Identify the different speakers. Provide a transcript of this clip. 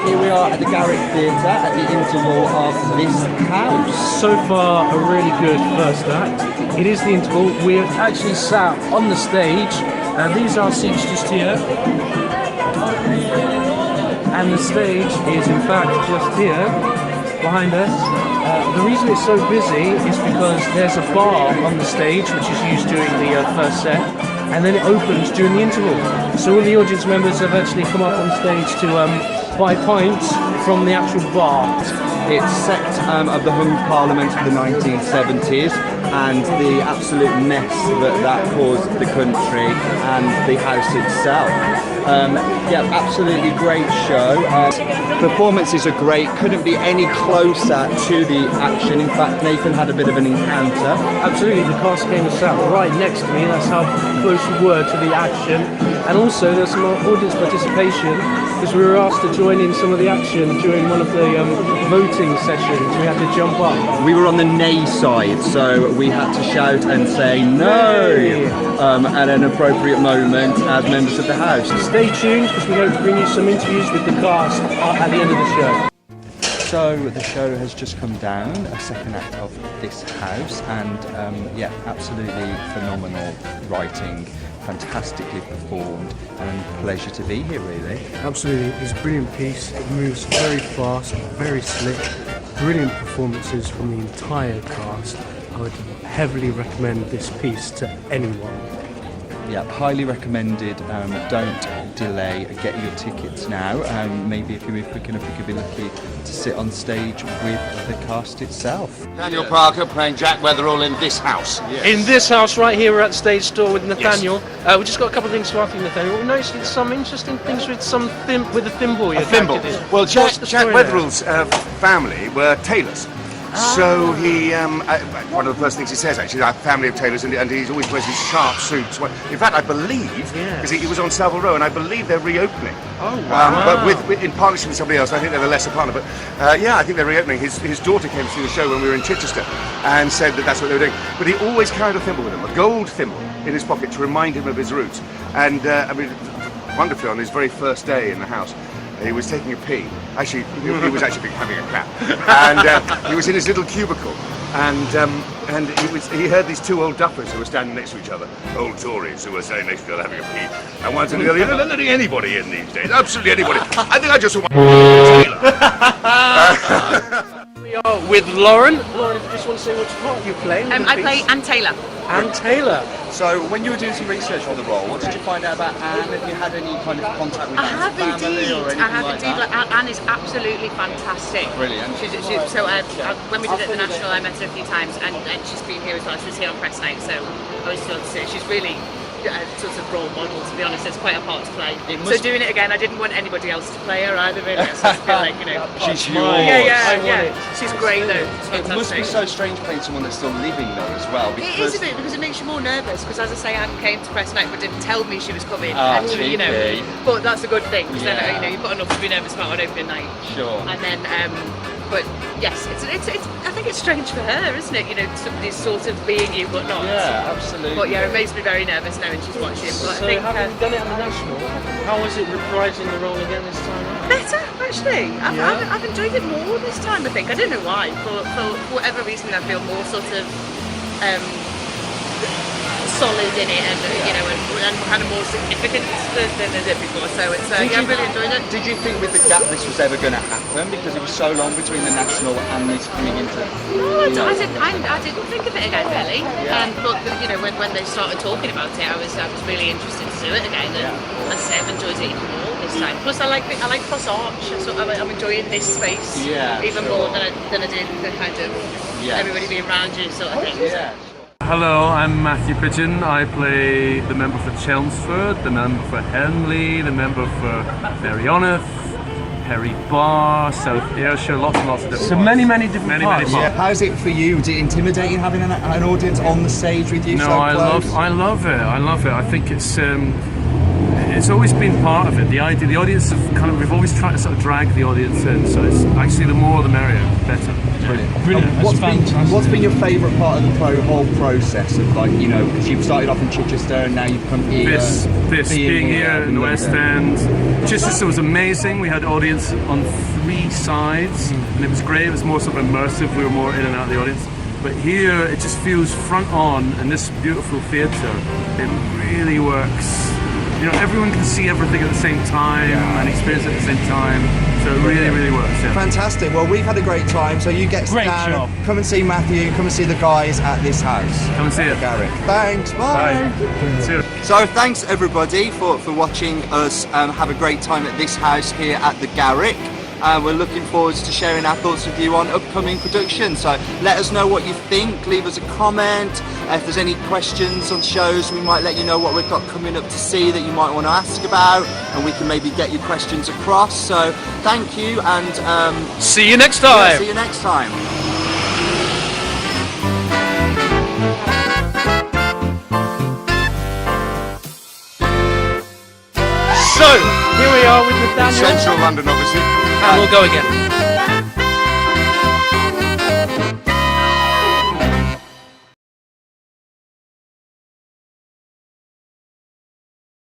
Speaker 1: Here we are at the Garrick Theatre at the interval of this house.
Speaker 2: So far, a really good first act. It is the interval. We're actually sat on the stage. These are seats just here. And the stage is in fact just here, behind us. The reason it's so busy is because there's a bar on the stage, which is used during the first set. And then it opens during the interval. So all the audience members have actually come up on stage to buy pints from the actual bar.
Speaker 1: It's set of the Hung Parliament of the 1970s and the absolute mess that caused the country and the house itself. Yeah, absolutely great show. Performances are great, couldn't be any closer to the action. In fact, Nathan had a bit of an encounter.
Speaker 2: Absolutely, the cast came and sat right next to me. That's how close we were to the action. And also there's some audience participation because we were asked to join in some of the action during one of the voting sessions. We had to jump up.
Speaker 1: We were on the nay side, so we had to shout and say no at an appropriate moment as members of the house.
Speaker 2: Stay tuned because we're going to bring you some interviews with the cast at the end of the show.
Speaker 1: So the show has just come down, a second act of this house, and yeah, absolutely phenomenal writing, fantastically performed, and pleasure to be here really.
Speaker 2: Absolutely, it's a brilliant piece. It moves very fast, very slick, brilliant performances from the entire cast. I would heavily recommend this piece to anyone.
Speaker 1: Yeah, highly recommended. Don't delay, get your tickets now. Maybe if you move quick enough, you could be lucky to sit on stage with the cast itself.
Speaker 3: Nathanial Parker playing Jack Weatherall in this house.
Speaker 2: Yes. In this house right here, we're at the stage door with Nathanial. Yes. We just got a couple of things to ask you, Nathaniel. We noticed some interesting things with with a thimble.
Speaker 3: A thimble. Well, Jack Weatherall's family were tailors. So he, one of the first things he says actually, our family of tailors, and he always wears these sharp suits. In fact, I believe, because he was on Savile Row, and I believe they're reopening.
Speaker 2: Oh, wow.
Speaker 3: But in partnership with somebody else. I think they're the lesser partner, but yeah, I think they're reopening. His daughter came to see the show when we were in Chichester and said that that's what they were doing. But he always carried a thimble with him, a gold thimble in his pocket to remind him of his roots. And I mean, wonderfully, on his very first day in the house, he was taking a pee. Actually, he was actually having a crap, and he was in his little cubicle, and he heard these two old duffers who were standing next to each other, old Tories who were saying next to each other having a pee, and one said to the other, "You're not letting anybody in these days, absolutely anybody. I think I just saw my
Speaker 2: We are with Lauren. Lauren, if you just want to say which part you play.
Speaker 4: I play Anne Taylor.
Speaker 2: Anne Taylor.
Speaker 1: So when you were doing some research for the role, what did you find out about Anne? Have you had any kind of contact with Anne's family or anything
Speaker 4: I have
Speaker 1: like
Speaker 4: indeed.
Speaker 1: that?
Speaker 4: Anne is absolutely fantastic.
Speaker 1: Brilliant.
Speaker 4: When we did it at the National, I met her a few times, and she's been here as well. She was here on press night, so I was thrilled to see her. She's really sort of role model, to be honest. It's quite a part to play. So doing it again, I didn't want anybody else to play her either, really. So I feel like, you know,
Speaker 1: she's yours.
Speaker 4: Yeah. She's great though.
Speaker 1: It must be so strange playing someone that's still living though as well.
Speaker 4: It is a bit, because it makes you more nervous. Because as I say, Anne came to press night but didn't tell me she was coming. You know, but that's a good thing. Because then you know you've got enough to be nervous about on opening night.
Speaker 1: Sure.
Speaker 4: And then, but yes, it's. I think it's strange for her, isn't it? You know, somebody's sort of being you but not.
Speaker 1: Yeah, absolutely.
Speaker 4: But yeah, it makes me very nervous knowing she's watching. But
Speaker 2: So
Speaker 4: I think,
Speaker 2: having done it on the National, how was it reprising the role again this time?
Speaker 4: better actually. I've enjoyed it more this time. I think I don't know why. For whatever reason, I feel more sort of solid in it, and you know, and kind of more significant than I did before. So it's I really enjoyed it.
Speaker 1: Did you think with the gap this was ever going to happen because it was so long between the National and this coming into?
Speaker 4: No, I didn't think of it again really. But you know, when they started talking about it, I was really interested to do it again. And as I say, I've enjoyed it even more this time. Plus, I like Plus Arch. So I'm enjoying this space even more than I did the kind of everybody being around you sort of thing.
Speaker 1: Yeah.
Speaker 5: Hello, I'm Matthew Pidgeon. I play the member for Chelmsford, the member for Henley, the member for Merioneth, Perry Bar, South Ayrshire, lots and lots of different parts.
Speaker 2: Many different parts.
Speaker 1: Yeah. How's it for you? Is it intimidating having an audience on the stage with you?
Speaker 5: No,
Speaker 1: so close?
Speaker 5: I love it. I think it's it's always been part of it. The idea, the audience have kind of, we've always tried to sort of drag the audience in. So it's actually the more the merrier, better.
Speaker 2: Brilliant. That's
Speaker 1: What's been your favourite part of the whole process of, like, you know, because you've started off in Chichester and now you've come here.
Speaker 5: This being here in the West End. Chichester was amazing. We had audience on 3 sides, and it was great. It was more sort of immersive. We were more in and out of the audience. But here, it just feels front on, and this beautiful theatre, it really works. You know, everyone can see everything at the same time and experience it at the same time. So it really, really works. Yeah.
Speaker 1: Fantastic. Well, we've had a great time. So you get
Speaker 2: Great
Speaker 1: down,
Speaker 2: job.
Speaker 1: come and see Matthew, come and see the guys at this house.
Speaker 5: Come and see it.
Speaker 1: Garrick. Thanks. Bye.
Speaker 5: Bye. See you.
Speaker 1: So thanks everybody for watching us have a great time at this house here at the Garrick. We're looking forward to sharing our thoughts with you on upcoming productions. So let us know what you think, leave us a comment. If there's any questions on shows, we might let you know what we've got coming up to see that you might want to ask about, and we can maybe get your questions across. So thank you, and
Speaker 2: See you next time.
Speaker 1: see you next time.
Speaker 2: So, here we are with Nathaniel,
Speaker 3: Central London, obviously.
Speaker 2: and we'll go again.